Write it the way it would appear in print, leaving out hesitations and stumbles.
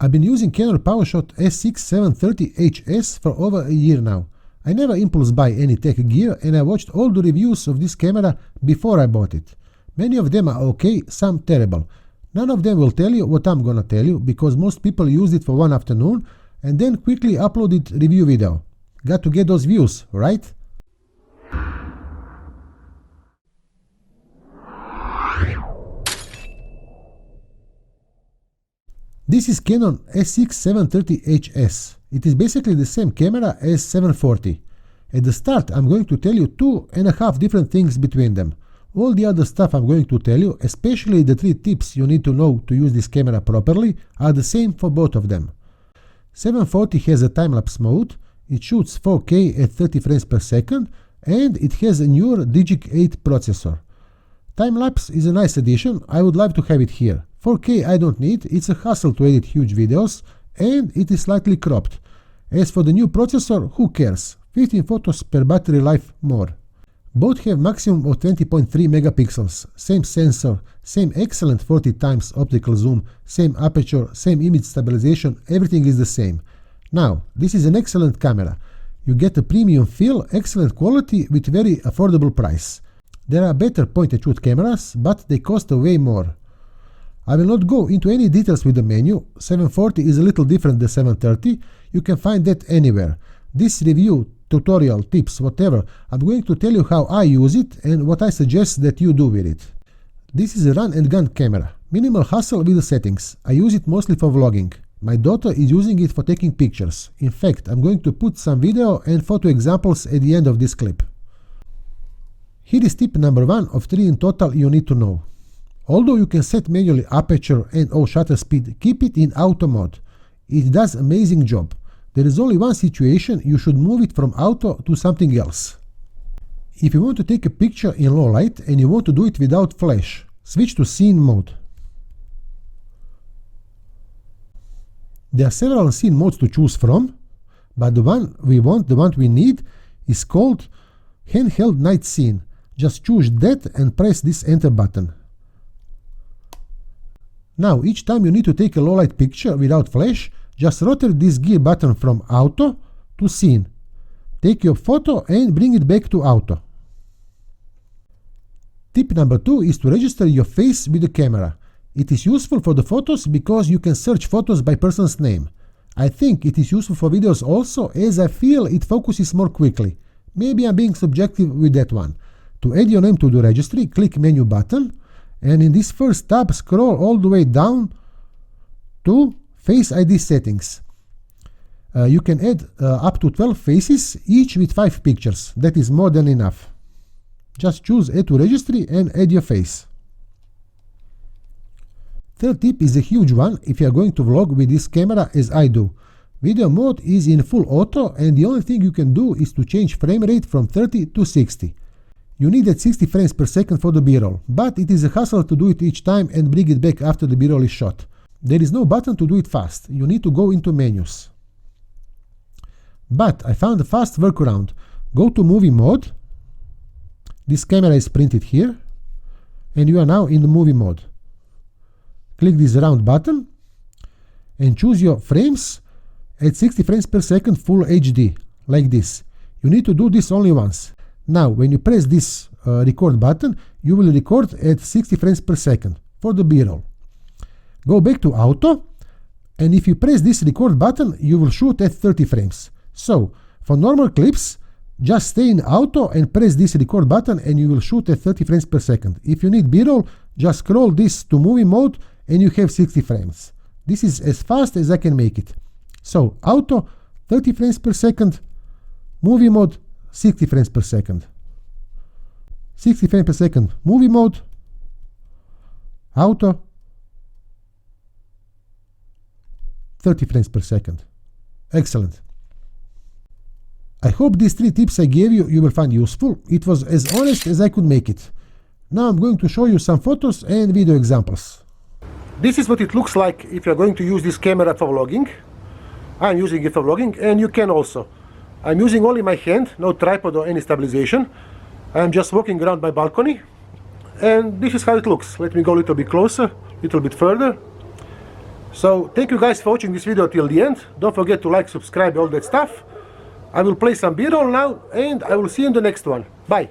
I've been using Canon PowerShot S6-730HS for over a year now. I never impulse buy any tech gear, and I watched all the reviews of this camera before I bought it. Many of them are okay, some terrible. None of them will tell you what I'm gonna tell you, because most people use it for one afternoon and then quickly uploaded review video. Got to get those views, right? This is Canon S6-730HS. It is basically the same camera as 740. At the start, I'm going to tell you 2.5 different things between them. All the other stuff I'm going to tell you, especially the 3 tips you need to know to use this camera properly, are the same for both of them. 740 has a time-lapse mode, it shoots 4K at 30 frames per second, and it has a newer Digic 8 processor. Time-lapse is a nice addition, I would love to have it here. 4K I don't need, it's a hassle to edit huge videos, and it is slightly cropped. As for the new processor, who cares? 15 photos per battery life more. Both have maximum of 20.3 megapixels, same sensor, same excellent 40x optical zoom, same aperture, same image stabilization, everything is the same. Now, this is an excellent camera. You get a premium feel, excellent quality with very affordable price. There are better point-and-shoot cameras, but they cost way more. I will not go into any details with the menu. 740 is a little different than 730. You can find that anywhere. This review, tutorial, tips, whatever, I'm going to tell you how I use it and what I suggest that you do with it. This is a run-and-gun camera. Minimal hassle with the settings. I use it mostly for vlogging. My daughter is using it for taking pictures. In fact, I'm going to put some video and photo examples at the end of this clip. Here is tip number 1 of 3 in total you need to know. Although you can set manually aperture and or shutter speed, keep it in auto mode. It does amazing job. There is only one situation you should move it from auto to something else. If you want to take a picture in low light and you want to do it without flash, switch to scene mode. There are several scene modes to choose from, but the one we need, is called handheld night scene. Just choose that and press this enter button. Now, each time you need to take a low light picture without flash, just rotate this gear button from auto to scene. Take your photo and bring it back to auto. Tip number 2 is to register your face with the camera. It is useful for the photos because you can search photos by person's name. I think it is useful for videos also, as I feel it focuses more quickly. Maybe I'm being subjective with that one. To add your name to the registry, click menu button, and in this first tab scroll all the way down to Face ID settings. You can add up to 12 faces, each with 5 pictures. That is more than enough. Just choose Add to Registry and add your face. Third tip is a huge one if you are going to vlog with this camera as I do. Video mode is in full auto, and the only thing you can do is to change frame rate from 30 to 60. You need at 60 frames per second for the B-roll, but it is a hassle to do it each time and bring it back after the B-roll is shot. There is no button to do it fast. You need to go into menus. But I found a fast workaround. Go to movie mode. This camera is printed here, and you are now in the movie mode. Click this round button and choose your frames at 60 frames per second full HD, like this. You need to do this only once. Now, when you press this record button, you will record at 60 frames per second for the B-roll. Go back to auto, and if you press this record button, you will shoot at 30 frames. So, for normal clips, just stay in auto and press this record button and you will shoot at 30 frames per second. If you need B-roll, just scroll this to movie mode and you have 60 frames. This is as fast as I can make it. So, auto, 30 frames per second, movie mode, 60 frames per second. 60 frames per second, movie mode, auto, 30 frames per second. Excellent. I hope these 3 tips I gave you will find useful. It was as honest as I could make it. Now I'm going to show you some photos and video examples. This is what it looks like if you're going to use this camera for vlogging. I'm using it for vlogging, and you can also. I'm using only my hand, no tripod or any stabilization. I'm just walking around my balcony, and this is how it looks. Let me go a little bit closer, a little bit further. So thank you guys for watching this video till the end. Don't forget to like, subscribe, all that stuff. I will play some B-roll now, and I will see you in the next one. Bye.